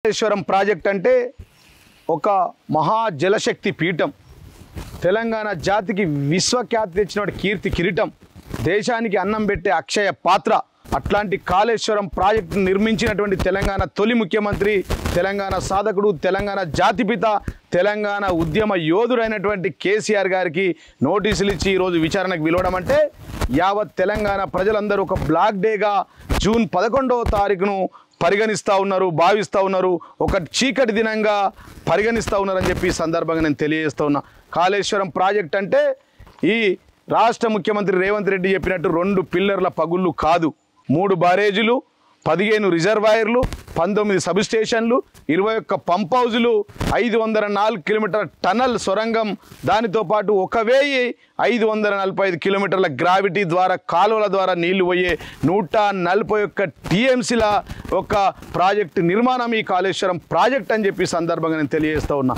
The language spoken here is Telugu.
కాళేశ్వరం ప్రాజెక్ట్ అంటే ఒక మహా జలశక్తి పీఠం, తెలంగాణ జాతికి విశ్వఖ్యాతి తెచ్చినటువంటి కీర్తి కిరీటం, దేశానికి అన్నం పెట్టే అక్షయ పాత్ర. అట్లాంటి కాళేశ్వరం ప్రాజెక్టు నిర్మించినటువంటి తెలంగాణ తొలి ముఖ్యమంత్రి, తెలంగాణ సాధకుడు, తెలంగాణ జాతిపిత, తెలంగాణ ఉద్యమ యోధుడైనటువంటి కేసీఆర్ గారికి నోటీసులు ఇచ్చి ఈరోజు విచారణకు పిలవడం అంటే యావత్ తెలంగాణ ప్రజలందరూ ఒక బ్లాక్ డేగా జూన్ 11వ తారీఖును పరిగణిస్తూ ఉన్నారు, భావిస్తూ ఉన్నారు, ఒక చీకటి దినంగా పరిగణిస్తూ ఉన్నారని చెప్పి ఈ సందర్భంగా నేను తెలియజేస్తూ ఉన్నా. కాళేశ్వరం ప్రాజెక్ట్ అంటే ఈ రాష్ట్ర ముఖ్యమంత్రి రేవంత్ రెడ్డి చెప్పినట్టు 2 పిల్లర్ల పగుళ్ళు కాదు, 3 బారేజీలు, 15 రిజర్వాయర్లు, 19 సబ్ స్టేషన్లు, 21 పంప్ హౌజులు, 504 కిలోమీటర్ల టనల్ సొరంగం, దానితో పాటు 1545 కిలోమీటర్ల గ్రావిటీ ద్వారా కాలువల ద్వారా నీళ్లు పోయే 141 టీఎంసీల ఒక ప్రాజెక్టు నిర్మాణం ఈ కాళేశ్వరం ప్రాజెక్ట్ అని చెప్పి సందర్భంగా నేను తెలియజేస్తూ ఉన్నా.